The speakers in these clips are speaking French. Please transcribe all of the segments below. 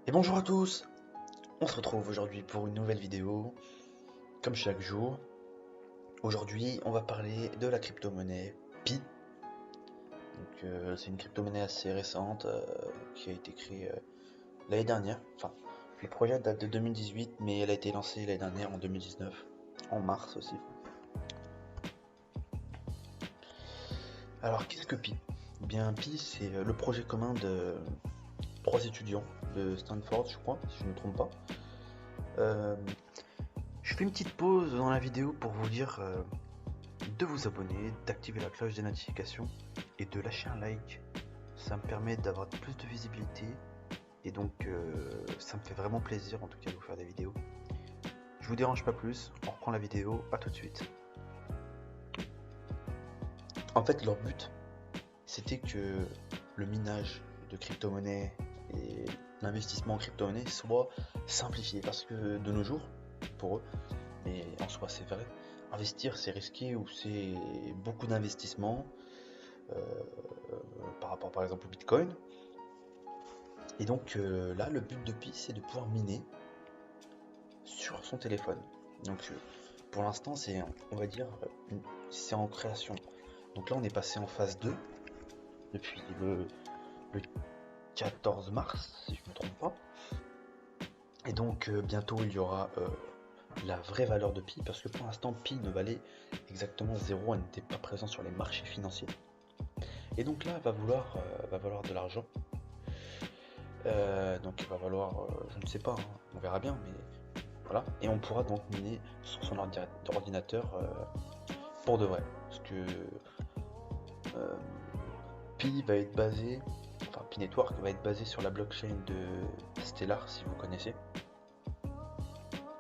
Et bonjour à tous, on se retrouve aujourd'hui pour une nouvelle vidéo, comme chaque jour. Aujourd'hui, on va parler de la crypto-monnaie Pi. C'est une crypto-monnaie assez récente qui a été créée l'année dernière. Enfin, le projet date de 2018, mais elle a été lancée l'année dernière en 2019, en mars aussi. Alors, qu'est-ce que Pi? Eh bien, Pi, c'est le projet commun de trois étudiants de Stanford, je crois, si je ne me trompe pas. Je fais une petite pause dans la vidéo pour vous dire de vous abonner, d'activer la cloche des notifications et de lâcher un like. Ça me permet d'avoir plus de visibilité et donc ça me fait vraiment plaisir en tout cas de vous faire des vidéos. Je vous dérange pas plus, on reprend la vidéo, à tout de suite. En fait, leur but, c'était que le minage de crypto-monnaie et l'investissement en crypto-monnaie soit simplifié parce que de nos jours, pour eux, mais en soi c'est vrai, investir c'est risqué ou c'est beaucoup d'investissement euh, par rapport par exemple au Bitcoin. Et donc là, le but de Pi, c'est de pouvoir miner sur son téléphone. Donc pour l'instant, c'est, on va dire, c'est en création. Donc là, on est passé en phase 2 depuis le 14 mars, si je ne me trompe pas. Et donc bientôt, il y aura la vraie valeur de Pi, parce que pour l'instant, Pi ne valait exactement zéro, elle n'était pas présente sur les marchés financiers. Et donc là, va valoir de l'argent. Donc il va valoir, je ne sais pas, hein, on verra bien, mais voilà. Et on pourra donc miner sur son ordinateur pour de vrai. Parce que euh, Pi va être basé, enfin Pi Network va être basé sur la blockchain de Stellar, si vous connaissez.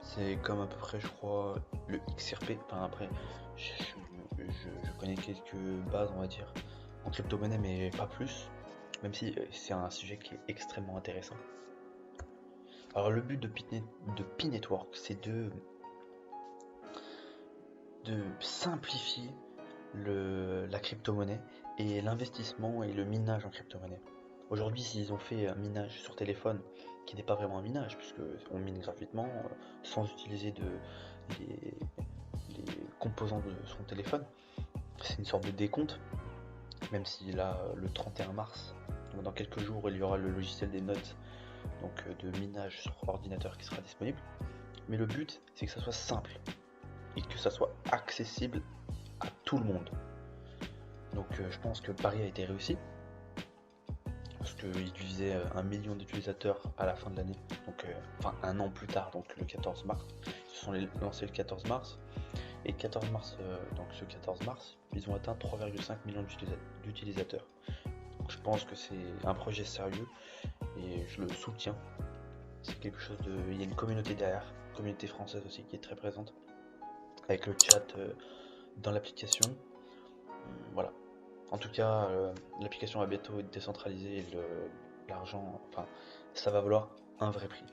C'est comme à peu près, je crois, le XRP. Enfin après, je connais quelques bases, on va dire, en crypto-monnaie, mais pas plus. Même si c'est un sujet qui est extrêmement intéressant. Alors le but de Pi Network, c'est de simplifier la crypto-monnaie et l'investissement et le minage en crypto-monnaie. Aujourd'hui, s'ils ont fait un minage sur téléphone, qui n'est pas vraiment un minage, puisque on mine gratuitement, sans utiliser les, les composants de son téléphone, c'est une sorte de décompte, même si là, le 31 mars, donc dans quelques jours, il y aura le logiciel des notes, donc de minage sur ordinateur qui sera disponible. Mais le but, c'est que ça soit simple et que ça soit accessible à tout le monde. Donc je pense que le pari a été réussi, parce qu'il visait 1 million d'utilisateurs à la fin de l'année, donc enfin un an plus tard, donc le 14 mars. Ils se sont lancés le 14 mars, et 14 mars, donc ce 14 mars, ils ont atteint 3,5 millions d'utilisateurs. Donc je pense que c'est un projet sérieux, et je le soutiens. C'est quelque chose de... Il y a une communauté derrière, une communauté française aussi qui est très présente, avec le chat dans l'application. Voilà. En tout cas, l'application va bientôt être décentralisée et l'argent, enfin, ça va valoir un vrai prix.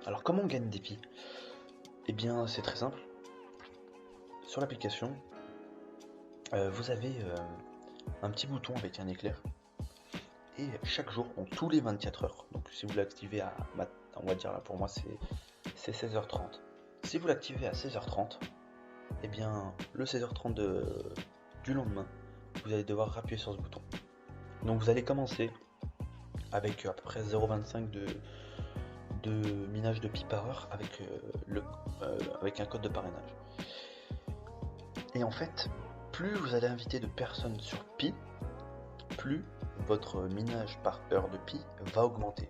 Alors, comment on gagne des pi? Eh bien, c'est très simple. Sur l'application, vous avez un petit bouton avec un éclair. Et chaque jour, donc tous les 24 heures, donc si vous l'activez à, on va dire là pour moi c'est 16h30. Si vous l'activez à 16h30, eh bien le 16h30 du lendemain, vous allez devoir appuyer sur ce bouton. Donc vous allez commencer avec à peu près 0,25 de minage de pi par heure avec un code de parrainage. Et en fait, plus vous allez inviter de personnes sur pi, plus votre minage par heure de pi va augmenter.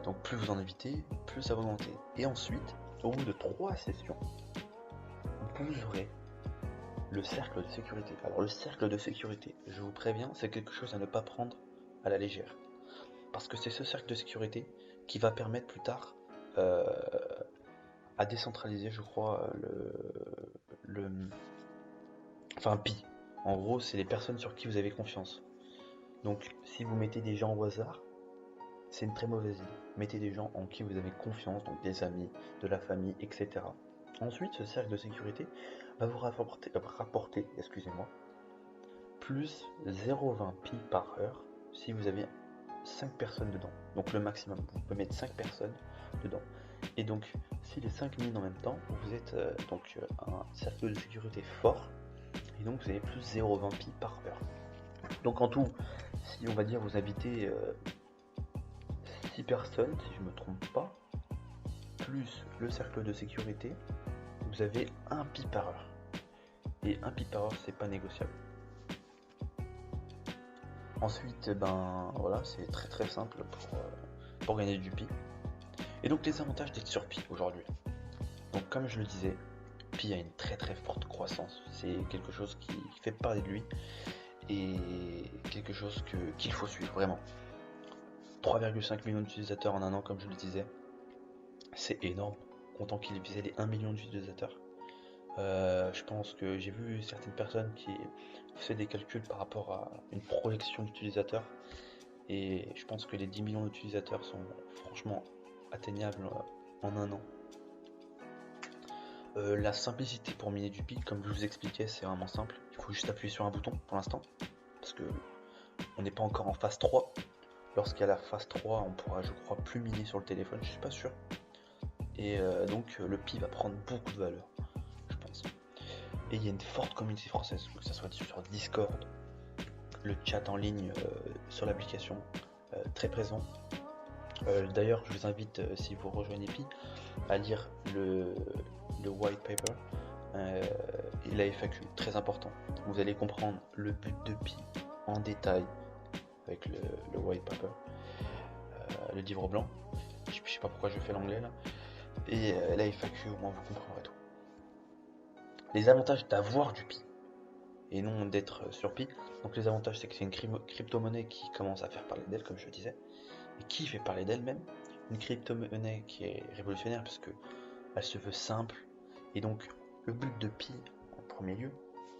Donc plus vous en invitez, plus ça va augmenter. Et ensuite, au bout de 3 sessions, vous aurez le cercle de sécurité. Alors le cercle de sécurité, je vous préviens, c'est quelque chose à ne pas prendre à la légère. Parce que c'est ce cercle de sécurité qui va permettre plus tard euh, à décentraliser, je crois, enfin Pi. En gros, c'est les personnes sur qui vous avez confiance. Donc si vous mettez des gens au hasard, c'est une très mauvaise idée. Mettez des gens en qui vous avez confiance, donc des amis, de la famille, etc. Ensuite, ce cercle de sécurité va vous rapporter excusez-moi, plus 0,20 pi par heure si vous avez 5 personnes dedans. Donc le maximum, vous pouvez mettre 5 personnes dedans. Et donc si les 5 minent en même temps, vous êtes un cercle de sécurité fort. Et donc vous avez plus 0,20 pi par heure. Donc en tout, si on va dire vous habitez 6 personnes, si je me trompe pas, plus le cercle de sécurité, vous avez 1 pi par heure. Et 1 pi par heure, c'est pas négociable. Ensuite, voilà, c'est très simple pour gagner du pi. Et donc les avantages d'être sur pi aujourd'hui. Donc comme je le disais, pi a une très forte croissance. C'est quelque chose qui fait parler de lui et quelque chose qu'il faut suivre vraiment. 3,5 millions d'utilisateurs en un an, comme je le disais, c'est énorme, comptant qu'il visait les 1 million d'utilisateurs. Je pense que j'ai vu certaines personnes qui faisaient des calculs par rapport à une projection d'utilisateurs, et je pense que les 10 millions d'utilisateurs sont franchement atteignables en un an. La simplicité pour miner du pi, comme je vous expliquais, c'est vraiment simple. Il faut juste appuyer sur un bouton pour l'instant, parce que on n'est pas encore en phase 3. Lorsqu'il y a la phase 3, on pourra, je crois, plus miner sur le téléphone, je suis pas sûr. Et donc le pi va prendre beaucoup de valeur, je pense. Et il y a une forte communauté française, que ce soit sur Discord, le chat en ligne sur l'application, très présent. D'ailleurs, je vous invite, si vous rejoignez Pi, à lire le white paper et la FAQ, très important. Vous allez comprendre le but de Pi en détail avec le white paper, le livre blanc. Je sais pas pourquoi je fais l'anglais là. Et la FAQ, au moins vous comprendrez tout. Les avantages d'avoir du Pi et non d'être sur Pi. Donc les avantages, c'est que c'est une crypto-monnaie qui commence à faire parler d'elle, comme je le disais, et qui fait parler d'elle même. Une crypto-monnaie qui est révolutionnaire parce que elle se veut simple. Et donc le but de Pi, en premier lieu,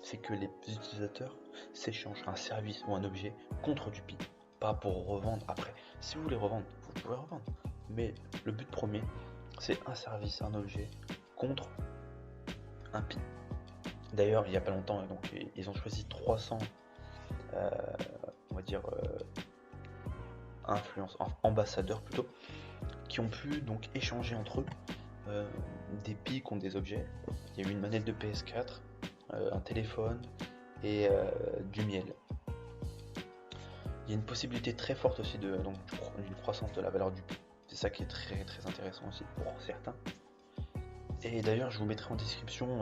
c'est que les utilisateurs s'échangent un service ou un objet contre du Pi, pas pour revendre après. Si vous voulez revendre, vous pouvez revendre. Mais le but premier, c'est un service, un objet contre un Pi. D'ailleurs, il n'y a pas longtemps, donc ils ont choisi 300, on va dire, ambassadeurs plutôt, qui ont pu donc échanger entre eux des Pi contre des objets. Il y a eu une manette de PS4, un téléphone et du miel. Il y a une possibilité très forte aussi d'une croissance de la valeur du Pi. C'est ça qui est très intéressant aussi pour certains. Et d'ailleurs, je vous mettrai en description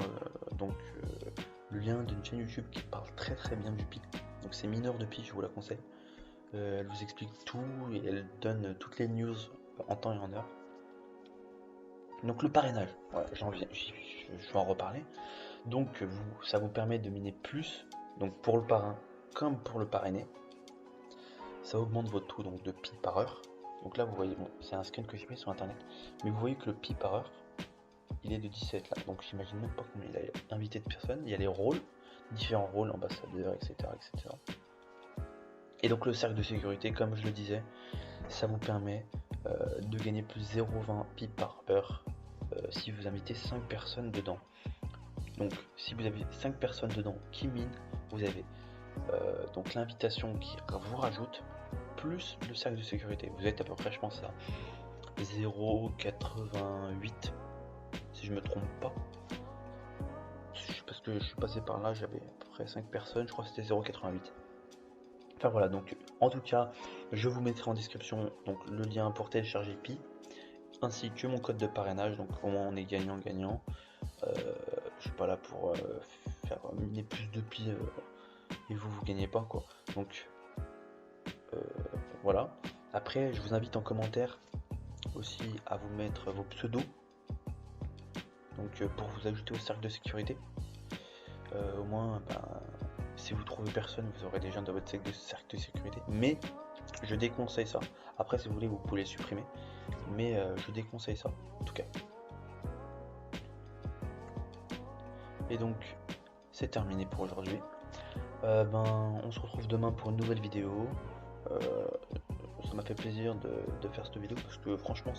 le lien d'une chaîne YouTube qui parle très bien du Pi. Donc c'est Mineur de Pi, je vous la conseille. Elle vous explique tout et elle donne toutes les news en temps et en heure. Donc le parrainage, voilà, je vais en reparler. Donc ça vous permet de miner plus, donc pour le parrain comme pour le parrainé. Ça augmente votre taux donc, de pi par heure. Donc là vous voyez, bon, c'est un scan que j'ai pris sur internet, mais vous voyez que le pi par heure, il est de 17 là. Donc j'imagine même pas combien il a invité de personnes. Il y a les rôles, différents rôles, ambassadeurs, etc. Et donc le cercle de sécurité, comme je le disais, ça vous permet de gagner plus 0,20 pi par heure si vous invitez 5 personnes dedans. Donc si vous avez 5 personnes dedans qui minent, vous avez donc l'invitation qui vous rajoute plus le cercle de sécurité. Vous êtes à peu près, je pense, à 0,88 si je me trompe pas. Parce que je suis passé par là, j'avais à peu près 5 personnes, je crois que c'était 0,88. Enfin voilà, donc en tout cas, je vous mettrai en description donc, le lien pour télécharger Pi, ainsi que mon code de parrainage, donc au moins on est gagnant-gagnant. Je suis pas là pour faire miner plus de Pi et vous gagnez pas quoi. Donc voilà. Après, je vous invite en commentaire aussi à vous mettre vos pseudos, donc pour vous ajouter au cercle de sécurité. Au moins, si vous trouvez personne, vous aurez déjà dans votre cercle de sécurité. Mais je déconseille ça. Après, si vous voulez, vous pouvez les supprimer. Mais je déconseille ça, en tout cas. Et donc, c'est terminé pour aujourd'hui. On se retrouve demain pour une nouvelle vidéo. Ça m'a fait plaisir de faire cette vidéo parce que franchement,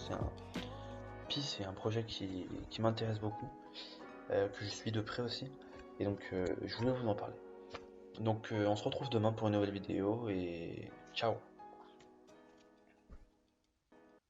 c'est un projet qui m'intéresse beaucoup, que je suis de près aussi. Et donc, je voulais vous en parler. Donc, on se retrouve demain pour une nouvelle vidéo et ciao!